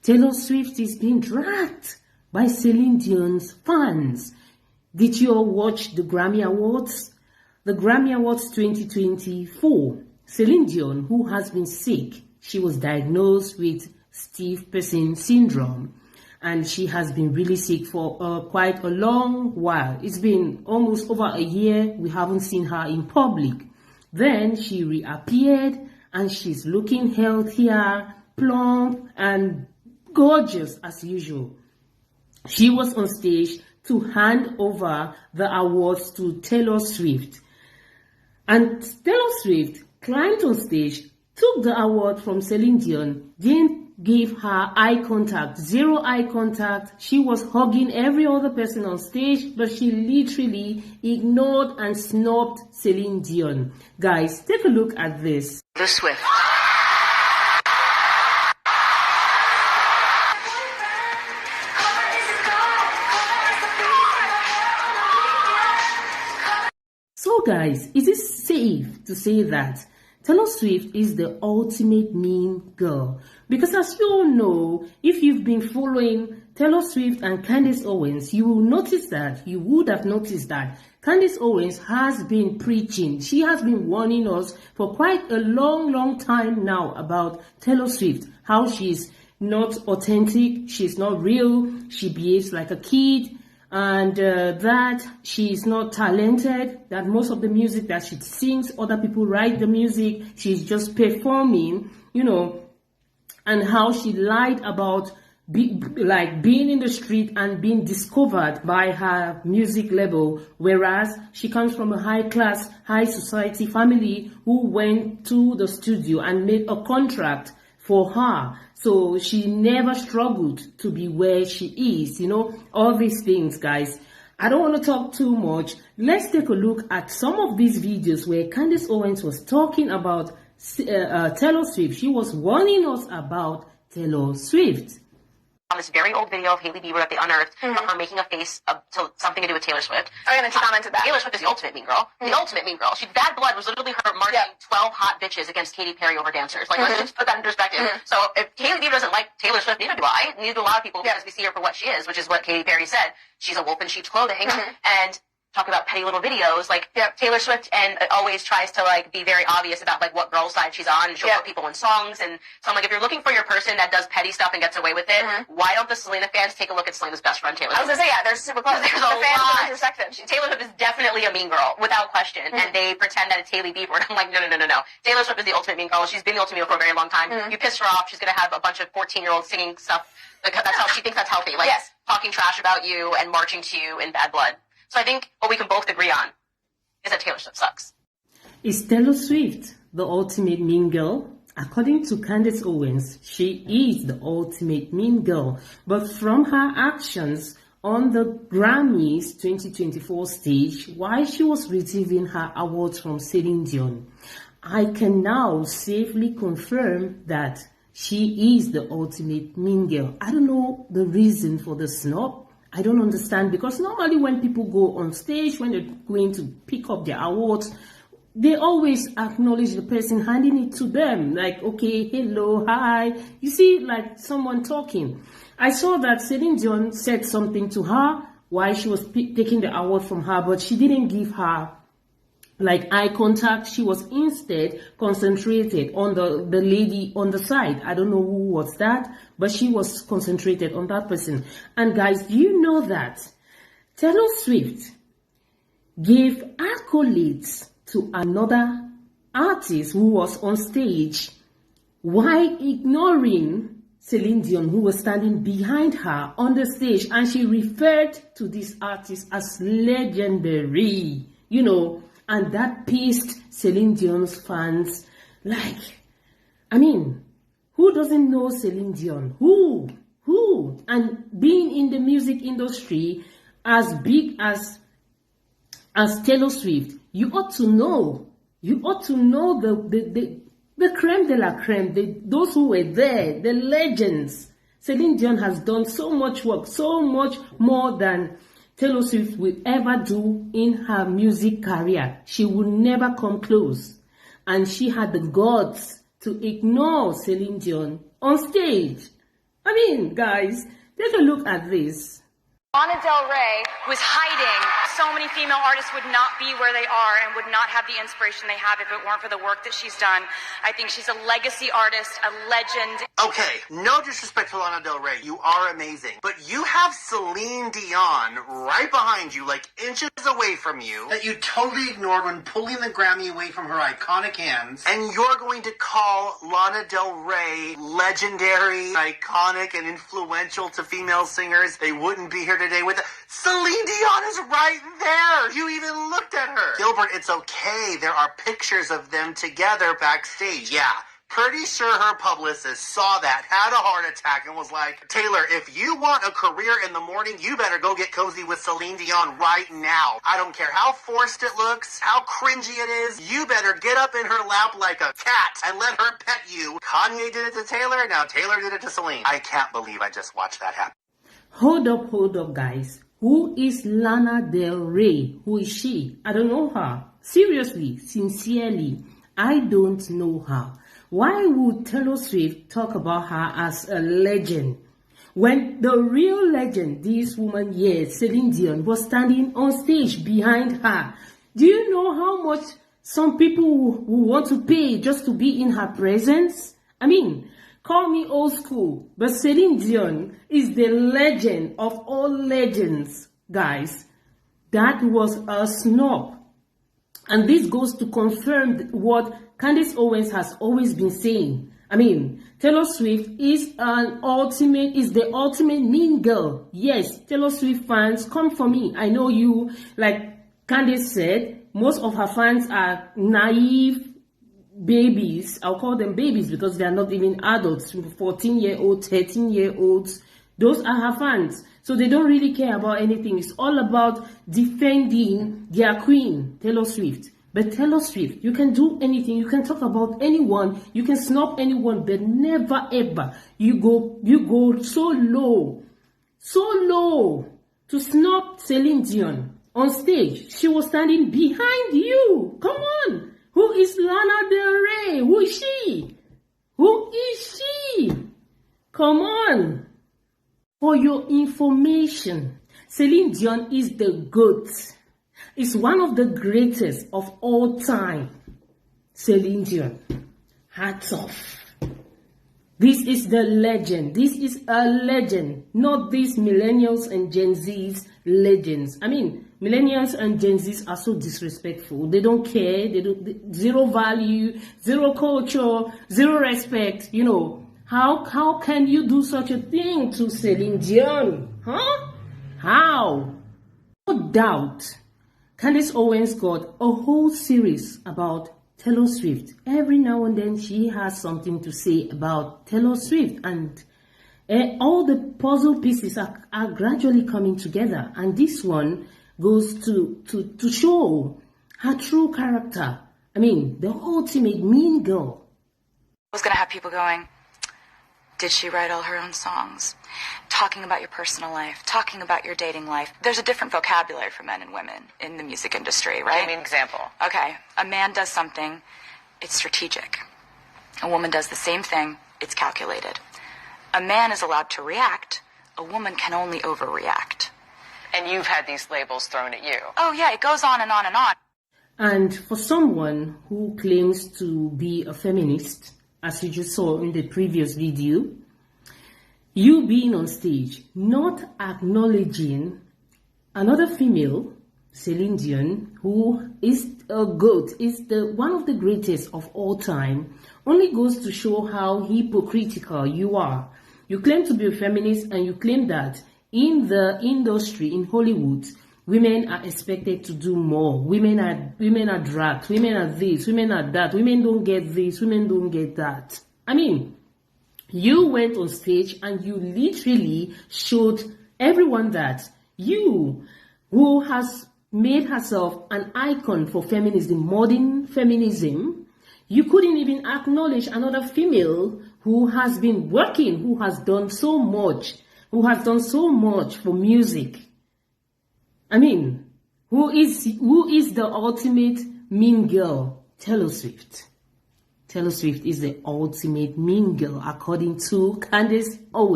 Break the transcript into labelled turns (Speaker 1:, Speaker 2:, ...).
Speaker 1: Taylor Swift is being dragged by Celine Dion's fans. Did you all watch the Grammy Awards? The Grammy Awards 2024. Celine Dion, who has been sick, she was diagnosed with stiff person syndrome, and she has been really sick for quite a long while. It's been almost over a year. We haven't seen her in public. Then she reappeared, and she's looking healthier, plump, and gorgeous as usual. She was on stage to hand over the awards to Taylor Swift. And Taylor Swift climbed on stage, took the award from Celine Dion, didn't give her eye contact, zero eye contact. She was hugging every other person on stage, but she literally ignored and snubbed Celine Dion. Guys, take a look at this.
Speaker 2: The Swift.
Speaker 1: So guys, is it safe to say that Taylor Swift is the ultimate mean girl? Because as you all know, if you've been following Taylor Swift and Candace Owens, you would have noticed that Candace Owens has been preaching. She has been warning us for quite a long time now about Taylor Swift, how she's not authentic, she's not real, she behaves like a kid, and that she's not talented, that most of the music that she sings, other people write the music, she's just performing, and how she lied about being in the street and being discovered by her music label, whereas she comes from a high-class, high-society family who went to the studio and made a contract for her. So she never struggled to be where she is, all these things, guys. I don't want to talk too much. Let's take a look at some of these videos where Candace Owens was talking about Taylor Swift. She was warning us about Taylor Swift.
Speaker 2: On this very old video of Hailey Bieber that they unearthed of her making a face to something to do with Taylor Swift.
Speaker 3: Oh, and then she commented that.
Speaker 2: Taylor Swift is the ultimate mean girl. The ultimate mean girl. Bad Blood was literally her marching 12 hot bitches against Katy Perry over dancers. Like, let's just put that in perspective. So if Hailey Bieber doesn't like Taylor Swift, neither do I. Neither do a lot of people because we see her for what she is, which is what Katy Perry said. She's a wolf in sheep's clothing. And talk about petty little videos, Taylor Swift and always tries to be very obvious about what girl side she's on, and she'll put people in songs. And so I'm like, if you're looking for your person that does petty stuff and gets away with it, why don't the Selena fans take a look at Selena's best friend Taylor Swift?
Speaker 3: I was gonna say, they're super close.
Speaker 2: There's
Speaker 3: the
Speaker 2: a
Speaker 3: fans
Speaker 2: lot.
Speaker 3: are intersected.
Speaker 2: Taylor Swift is definitely a mean girl, without question, and they pretend that it's Hailey Bieber. And I'm like, no. Taylor Swift is the ultimate mean girl. She's been the ultimate mean girl for a very long time. You piss her off, she's gonna have a bunch of 14-year-olds singing stuff. That's how she thinks that's healthy. Talking trash about you and marching to you in Bad Blood. So I think what we can both agree on is that Taylor Swift sucks.
Speaker 1: Is Taylor Swift the ultimate mean girl? According to Candace Owens, she is the ultimate mean girl. But from her actions on the Grammys 2024 stage, while she was receiving her awards from Celine Dion, I can now safely confirm that she is the ultimate mean girl. I don't know the reason for the snub. I don't understand, because normally when people go on stage, when they're going to pick up their awards, they always acknowledge the person handing it to them. Like, okay, hello, hi. You see, someone talking. I saw that Celine Dion said something to her while she was taking the award from her, but she didn't give her eye contact. She was instead concentrated on the lady on the side. I don't know who was that, but she was concentrated on that person. And guys, do you know that Taylor Swift gave accolades to another artist who was on stage while ignoring Celine Dion, who was standing behind her on the stage, and she referred to this artist as legendary, and that pissed Celine Dion's fans. Who doesn't know Celine Dion? Who? And being in the music industry as big as Taylor Swift, you ought to know. You ought to know the creme de la creme, those who were there, the legends. Celine Dion has done so much work, so much more than Taylor Swift will ever do in her music career. She will never come close. And she had the guts to ignore Celine Dion on stage. I mean, guys, take a look at this.
Speaker 3: Lana Del Rey
Speaker 4: was hiding. So many female artists would not be where they are and would not have the inspiration they have if it weren't for the work that she's done. I think she's a legacy artist, a legend.
Speaker 5: Okay, no disrespect to Lana Del Rey. You are amazing. But you have Celine Dion right behind you, like inches away from you, that you totally ignored when pulling the Grammy away from her iconic hands. And you're going to call Lana Del Rey legendary, iconic, and influential to female singers. They wouldn't be here today with it. Celine Dion is right there. You even looked at her. Gilbert, it's okay. There are pictures of them together backstage. Yeah. Pretty sure her publicist saw that, had a heart attack, and was like, Taylor, if you want a career in the morning, you better go get cozy with Celine Dion right now. I don't care how forced it looks, how cringy it is. You better get up in her lap like a cat and let her pet you. Kanye did it to Taylor, now Taylor did it to Celine. I can't believe I just watched that happen.
Speaker 1: Hold up, guys. Who is Lana Del Rey? Who is she? I don't know her. Seriously, sincerely, I don't know her. Why would Taylor Swift talk about her as a legend when the real legend, this woman here, Celine Dion, was standing on stage behind her? Do you know how much some people will want to pay just to be in her presence? I mean, call me old school, but Celine Dion is the legend of all legends, guys. That was a snub. And this goes to confirm what Candace Owens has always been saying. I mean, Taylor Swift is the ultimate mean girl. Yes, Taylor Swift fans, come for me. I know you, like Candace said, most of her fans are naive babies. I'll call them babies because they are not even adults. 14-year-olds, 13-year-olds. Those are her fans. So they don't really care about anything. It's all about defending their queen, Taylor Swift. But Taylor Swift, you can do anything. You can talk about anyone. You can snub anyone, but never ever you go so low to snub Celine Dion on stage. She was standing behind you. Come on. Who is Lana Del Rey? Who is she? Who is she? Come on. For your information, Celine Dion is the GOAT. It's one of the greatest of all time. Celine Dion. Hats off. This is the legend. This is a legend. Not these millennials and Gen Z's legends. I mean, millennials and Gen Z's are so disrespectful. They don't care. Zero value, zero culture, zero respect. You know, how can you do such a thing to Celine Dion? Huh? How? No doubt, Candace Owens got a whole series about Taylor Swift. Every now and then she has something to say about Taylor Swift, and all the puzzle pieces are gradually coming together, and this one goes to show her true character. I mean, the ultimate mean girl.
Speaker 4: I was going to have people going, did she write all her own songs? Talking about your personal life, talking about your dating life. There's a different vocabulary for men and women in the music industry, right?
Speaker 2: Give me an example.
Speaker 4: Okay, a man does something, it's strategic. A woman does the same thing, it's calculated. A man is allowed to react, a woman can only overreact.
Speaker 2: And you've had these labels thrown at you.
Speaker 4: Oh yeah, it goes on and on and on.
Speaker 1: And for someone who claims to be a feminist, as you just saw in the previous video, you being on stage, not acknowledging another female, Celine Dion, who is a GOAT, is one of the greatest of all time, only goes to show how hypocritical you are. You claim to be a feminist, and you claim that in the industry, in Hollywood, women are expected to do more. Women are dragged. Women are this. Women are that. Women don't get this. Women don't get that. I mean, you went on stage and you literally showed everyone that you, who has made herself an icon for feminism, modern feminism, you couldn't even acknowledge another female who has been working, who has done so much for music. I mean, who is the ultimate mean girl? Taylor Swift. Taylor Swift is the ultimate mean girl, according to Candace Owens.